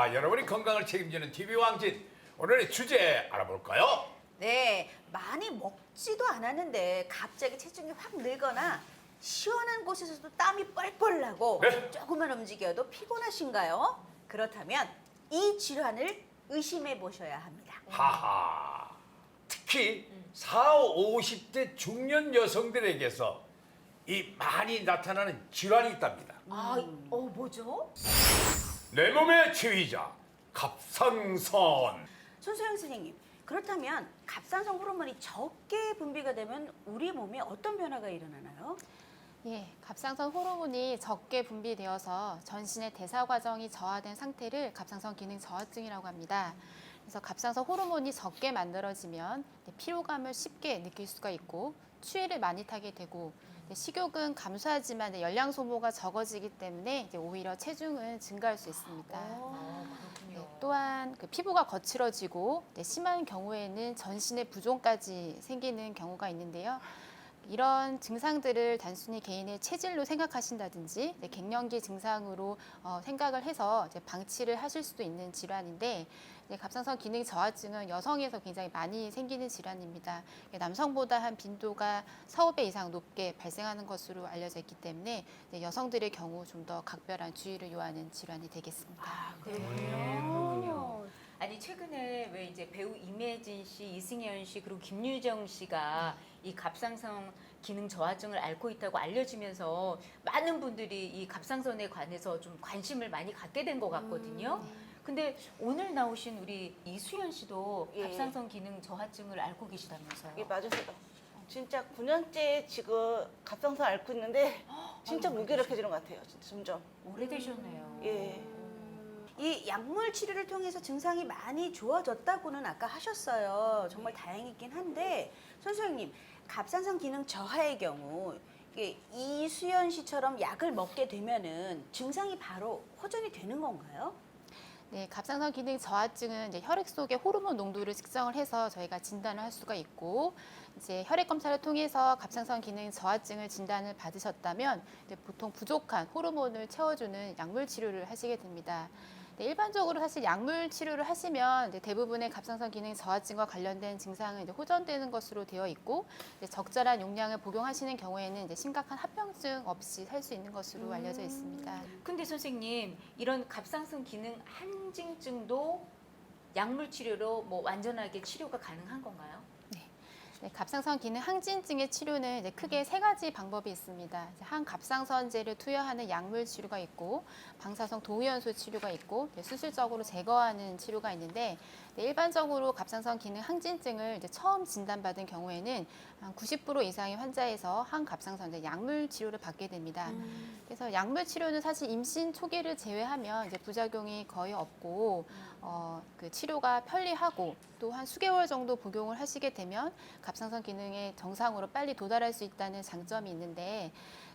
자, 여러분이 건강을 책임지는 TV 왕진. 오늘의 주제 알아볼까요? 네, 많이 먹지도 않았는데 갑자기 체중이 확 늘거나 시원한 곳에서도 땀이 뻘뻘 나고 네. 조금만 움직여도 피곤하신가요? 그렇다면 이 질환을 의심해 보셔야 합니다. 하하. 특히 40, 50대 중년 여성들에게서 이 많이 나타나는 질환이 있답니다. 뭐죠? 내 몸의 지휘자, 갑상선. 손소영 선생님, 그렇다면 갑상선 호르몬이 적게 분비가 되면 우리 몸에 어떤 변화가 일어나나요? 예, 갑상선 호르몬이 적게 분비되어서 전신의 대사 과정이 저하된 상태를 갑상선 기능 저하증이라고 합니다. 그래서 갑상선 호르몬이 적게 만들어지면 피로감을 쉽게 느낄 수가 있고 추위를 많이 타게 되고 식욕은 감소하지만 열량 소모가 적어지기 때문에 오히려 체중은 증가할 수 있습니다. 또한 피부가 거칠어지고 심한 경우에는 전신에 부종까지 생기는 경우가 있는데요. 이런 증상들을 단순히 개인의 체질로 생각하신다든지 갱년기 증상으로 생각을 해서 방치를 하실 수도 있는 질환인데 갑상선 기능 저하증은 여성에서 굉장히 많이 생기는 질환입니다. 남성보다 한 빈도가 4~5배 이상 높게 발생하는 것으로 알려져 있기 때문에 여성들의 경우 좀 더 각별한 주의를 요하는 질환이 되겠습니다. 그렇군요. 아니 최근에 왜 이제 배우 임혜진 씨, 이승현 씨 그리고 김유정 씨가 이 갑상선 기능 저하증을 앓고 있다고 알려지면서 많은 분들이 이 갑상선에 관해서 좀 관심을 많이 갖게 된 것 같거든요. 근데 오늘 나오신 우리 이수연 씨도 예. 갑상선 기능 저하증을 앓고 계시다면서요? 예, 맞으세요. 진짜 9년째 지금 갑상선 앓고 있는데 진짜 무기력해지는 것 같아요. 진짜 점점. 오래되셨네요. 예. 이 약물 치료를 통해서 증상이 많이 좋아졌다고는 아까 하셨어요. 정말 다행이긴 한데 손소영님, 갑상선 기능 저하의 경우 이게 이수연 씨처럼 약을 먹게 되면은 증상이 바로 호전이 되는 건가요? 네, 갑상선 기능 저하증은 혈액 속의 호르몬 농도를 측정을 해서 저희가 진단을 할 수가 있고 이제 혈액 검사를 통해서 갑상선 기능 저하증을 진단을 받으셨다면 보통 부족한 호르몬을 채워주는 약물 치료를 하시게 됩니다. 일반적으로 사실 약물 치료를 하시면 대부분의 갑상선 기능 저하증과 관련된 증상은 호전되는 것으로 되어 있고 적절한 용량을 복용하시는 경우에는 심각한 합병증 없이 살 수 있는 것으로 알려져 있습니다. 근데 선생님 이런 갑상선 기능 항진증도 약물 치료로 뭐 완전하게 치료가 가능한 건가요? 네, 갑상선 기능 항진증의 치료는 크게 세 가지 방법이 있습니다. 항갑상선제를 투여하는 약물 치료가 있고 방사성 동위원소 치료가 있고 수술적으로 제거하는 치료가 있는데 일반적으로 갑상선 기능 항진증을 처음 진단받은 경우에는 한 90% 이상의 환자에서 항갑상선 약물 치료를 받게 됩니다. 그래서 약물 치료는 사실 임신 초기를 제외하면 부작용이 거의 없고 그 치료가 편리하고 또 한 수개월 정도 복용을 하시게 되면 갑상선 기능의 정상으로 빨리 도달할 수 있다는 장점이 있는데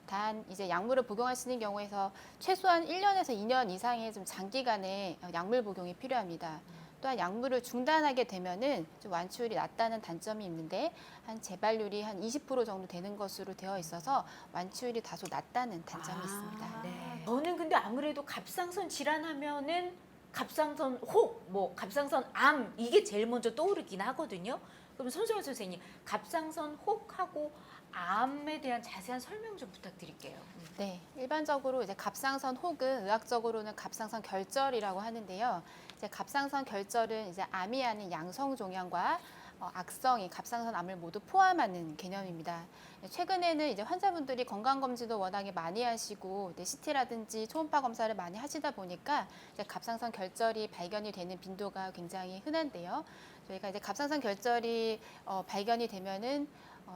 단 이제 약물을 복용하시는 경우에서 최소한 1년에서 2년 이상의 좀 장기간의 약물 복용이 필요합니다. 또한 약물을 중단하게 되면은 좀 완치율이 낮다는 단점이 있는데 한 재발률이 한 20% 정도 되는 것으로 되어 있어서 완치율이 다소 낮다는 단점이 있습니다. 네. 저는 근데 아무래도 갑상선 질환하면은 갑상선 혹, 뭐 갑상선 암 이게 제일 먼저 떠오르긴 하거든요. 그럼 손소영 선생님, 갑상선 혹하고 암에 대한 자세한 설명 좀 부탁드릴게요. 네, 일반적으로 이제 갑상선 혹은 의학적으로는 갑상선 결절이라고 하는데요. 이제 갑상선 결절은 이제 암이 아닌 양성 종양과 악성이 갑상선 암을 모두 포함하는 개념입니다. 최근에는 이제 환자분들이 건강검진도 워낙에 많이 하시고 CT라든지 초음파 검사를 많이 하시다 보니까 이제 갑상선 결절이 발견이 되는 빈도가 굉장히 흔한데요. 저희가 이제 갑상선 결절이 발견이 되면은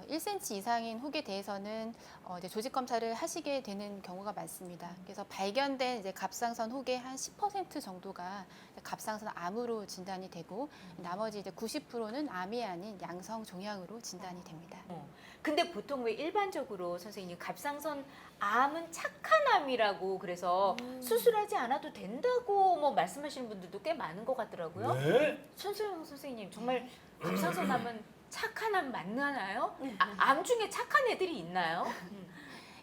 1cm 이상인 혹에 대해서는 이제 조직 검사를 하시게 되는 경우가 많습니다. 그래서 발견된 이제 갑상선 혹의 한 10% 정도가 갑상선 암으로 진단이 되고 나머지 이제 90%는 암이 아닌 양성 종양으로 진단이 됩니다. 근데 보통 왜 일반적으로 선생님 갑상선 암은 착한 암이라고 그래서 수술하지 않아도 된다고 뭐 말씀하시는 분들도 꽤 많은 것 같더라고요. 네? 손소영 선생님 정말 갑상선 암은 착한 암 맞나요? 암 중에 착한 애들이 있나요?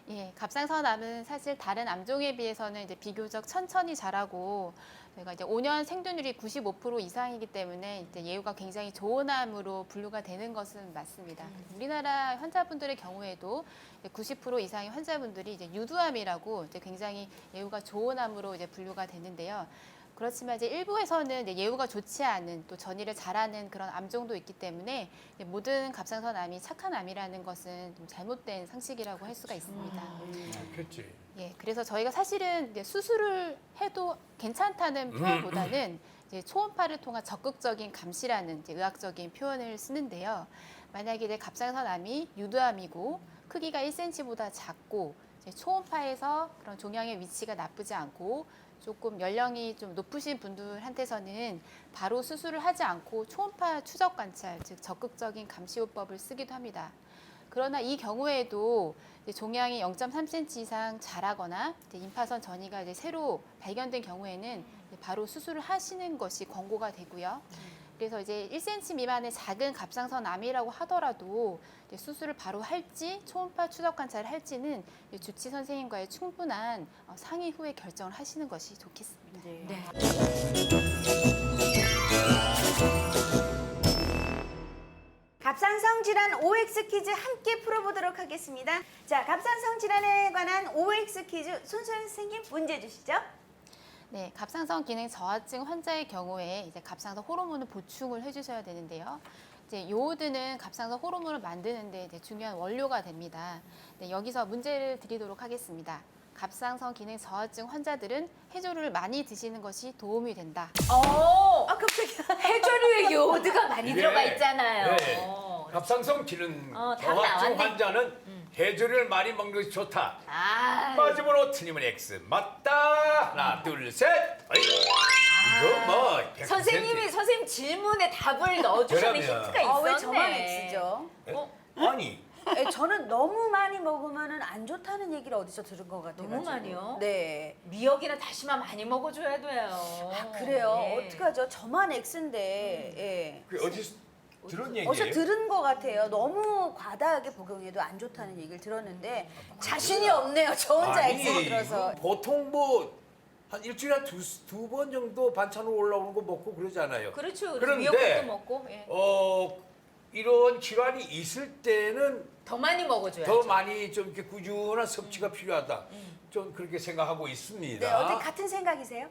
예, 갑상선암은 사실 다른 암종에 비해서는 이제 비교적 천천히 자라고 저희가 이제 5년 생존율이 95% 이상이기 때문에 이제 예후가 굉장히 좋은 암으로 분류가 되는 것은 맞습니다. 우리나라 환자분들의 경우에도 90% 이상의 환자분들이 이제 유두암이라고 이제 굉장히 예후가 좋은 암으로 이제 분류가 되는데요. 그렇지만 이제 일부에서는 이제 예후가 좋지 않은 또 전이를 잘하는 그런 암종도 있기 때문에 이제 모든 갑상선 암이 착한 암이라는 것은 좀 잘못된 상식이라고 할 수가 있습니다. 그렇지. 예, 그래서 저희가 사실은 이제 수술을 해도 괜찮다는 표현보다는 이제 초음파를 통한 적극적인 감시라는 이제 의학적인 표현을 쓰는데요. 만약에 이제 갑상선 암이 유두암이고 크기가 1cm보다 작고 이제 초음파에서 그런 종양의 위치가 나쁘지 않고 조금 연령이 좀 높으신 분들한테서는 바로 수술을 하지 않고 초음파 추적 관찰, 즉 적극적인 감시요법을 쓰기도 합니다. 그러나 이 경우에도 이제 종양이 0.3cm 이상 자라거나 이제 임파선 전이가 이제 새로 발견된 경우에는 이제 바로 수술을 하시는 것이 권고가 되고요. 그래서 이제 1cm 미만의 작은 갑상선 암이라고 하더라도 이제 수술을 바로 할지 초음파 추적 관찰을 할지는 이제 주치 선생님과의 충분한 상의 후에 결정을 하시는 것이 좋겠습니다. 네. 갑상선 질환 OX 퀴즈 함께 풀어보도록 하겠습니다. 자, 갑상선 질환에 관한 OX 퀴즈 손소연 선생님 문제 주시죠. 네, 갑상선 기능 저하증 환자의 경우에 이제 갑상선 호르몬을 보충을 해주셔야 되는데요. 이제 요오드는 갑상선 호르몬을 만드는데 이제 중요한 원료가 됩니다. 네, 여기서 문제를 드리도록 하겠습니다. 갑상선 기능 저하증 환자들은 해조류를 많이 드시는 것이 도움이 된다. 깜짝이야. 해조류에 요오드가 많이 예. 들어가 있잖아요. 네. 갑상선 기능 다 저하증 나왔네. 환자는 해조류를 많이 먹는 것이 좋다. 아, 빠짐으로 틀리면 X. 맞다. 하나, 둘, 셋. 어이. 이거 뭐 100%. 선생님 질문에 답을 넣어주시는 그러면. 힌트가 있었네. 왜 저만 X죠? 아니. 저는 너무 많이 먹으면 안 좋다는 얘기를 어디서 들은 것 같아요. 너무 많이요? 네. 미역이나 다시마 많이 먹어줘야 돼요. 그래요. 네. 어떡하죠? 저만 X인데. 예. 그 어디서 들은 얘기예요? 어디서 들은 것 같아요. 너무 과다하게 복용해도 안 좋다는 얘기를 들었는데 자신이 없네요. 저 혼자 X를 들어서. 보통 뭐 한 일주일에 두 번 정도 반찬으로 올라오는 거 먹고 그러잖아요. 그렇죠. 그런데 미역국도 먹고 예. 이런 질환이 있을 때는 더 많이 먹어줘야죠. 더 많이 좀 이렇게 꾸준한 섭취가 필요하다. 좀 그렇게 생각하고 있습니다. 네, 어떻게 같은 생각이세요?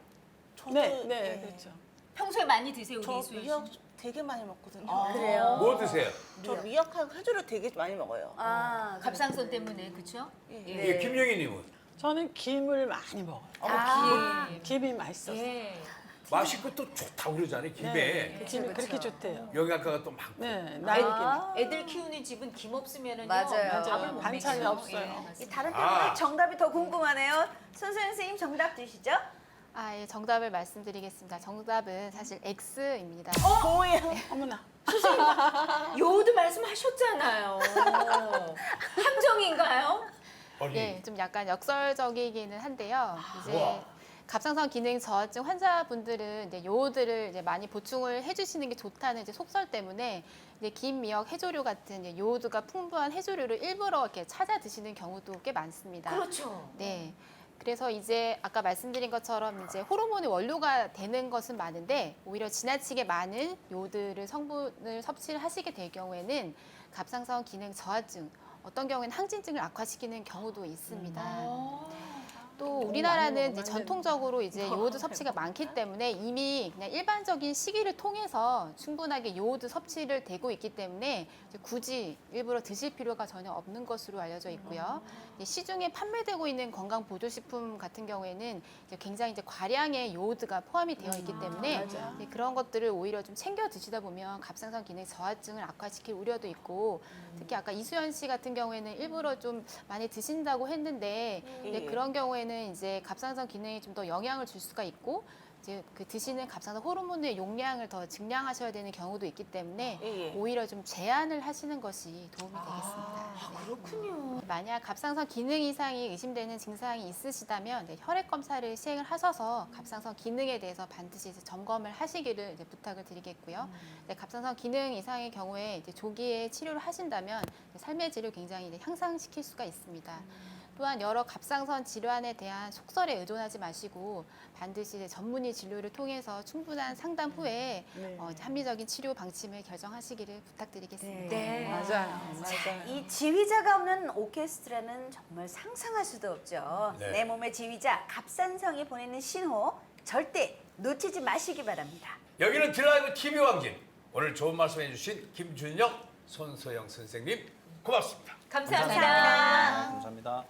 저도 네, 그렇죠. 평소에 많이 드세요, 우리 저 이수연 씨? 미역 되게 많이 먹거든요. 그래요? 뭐 드세요? 저 미역하고 해조류 되게 많이 먹어요. 아, 갑상선 때문에 그렇죠? 예, 김영희님은 저는 김을 많이 먹어요. 김이 맛있어서. 예. 맛있고 또 좋다고 그러잖아요. 김에 네, 김이 그렇게 좋대요. 영양가가 또 많고. 네, 나이김이. 애들 키우는 집은 김 없으면은요. 맞아요. 밥을 못 반찬이 먹여요. 없어요. 예, 이 맞습니다. 다른 때보다 아. 정답이 더 궁금하네요. 손소연 선생님 정답 주시죠. 아, 예, 정답을 말씀드리겠습니다. 정답은 사실 X입니다. 뭐야? 어머나. 요오드 말씀하셨잖아요. 함정인가요? 아니, 예, 좀 약간 역설적이기는 한데요. 이제 우와. 갑상선 기능 저하증 환자분들은 이제 요오드를 이제 많이 보충을 해주시는 게 좋다는 이제 속설 때문에 이제 김, 미역, 해조류 같은 이제 요오드가 풍부한 해조류를 일부러 이렇게 찾아 드시는 경우도 꽤 많습니다. 그렇죠. 네. 그래서 이제 아까 말씀드린 것처럼 이제 호르몬의 원료가 되는 것은 많은데 오히려 지나치게 많은 요오드를 성분을 섭취를 하시게 될 경우에는 갑상선 기능 저하증, 어떤 경우에는 항진증을 악화시키는 경우도 있습니다. 또 우리나라는 이제 전통적으로 이제 요오드 섭취가 많기 때문에 이미 그냥 일반적인 시기를 통해서 충분하게 요오드 섭취를 되고 있기 때문에 이제 굳이 일부러 드실 필요가 전혀 없는 것으로 알려져 있고요. 이제 시중에 판매되고 있는 건강 보조식품 같은 경우에는 이제 굉장히 이제 과량의 요오드가 포함이 되어 있기 때문에 이제 그런 것들을 오히려 좀 챙겨 드시다 보면 갑상선 기능 저하증을 악화시킬 우려도 있고 특히 아까 이수연 씨 같은 경우에는 일부러 좀 많이 드신다고 했는데 이제 그런 경우에는 이제 갑상선 기능에 좀 더 영향을 줄 수가 있고 이제 그 드시는 갑상선 호르몬의 용량을 더 증량하셔야 되는 경우도 있기 때문에 예. 오히려 좀 제한을 하시는 것이 도움이 되겠습니다. 네. 그렇군요. 만약 갑상선 기능 이상이 의심되는 증상이 있으시다면 네, 혈액 검사를 시행을 하셔서 갑상선 기능에 대해서 반드시 이제 점검을 하시기를 이제 부탁을 드리겠고요. 네, 갑상선 기능 이상의 경우에 이제 조기에 치료를 하신다면 삶의 질을 굉장히 이제 향상시킬 수가 있습니다. 또한 여러 갑상선 질환에 대한 속설에 의존하지 마시고 반드시 이제 전문의 진료를 통해서 충분한 상담 후에 이제 합리적인 치료 방침을 결정하시기를 부탁드리겠습니다. 네. 맞아요. 맞아요. 이 지휘자가 없는 오케스트라는 정말 상상할 수도 없죠. 네. 내 몸의 지휘자 갑상선이 보내는 신호 절대 놓치지 마시기 바랍니다. 여기는 드라이브 TV 왕진. 오늘 좋은 말씀 해주신 김준영, 손소영 선생님 고맙습니다. 감사합니다. 감사합니다.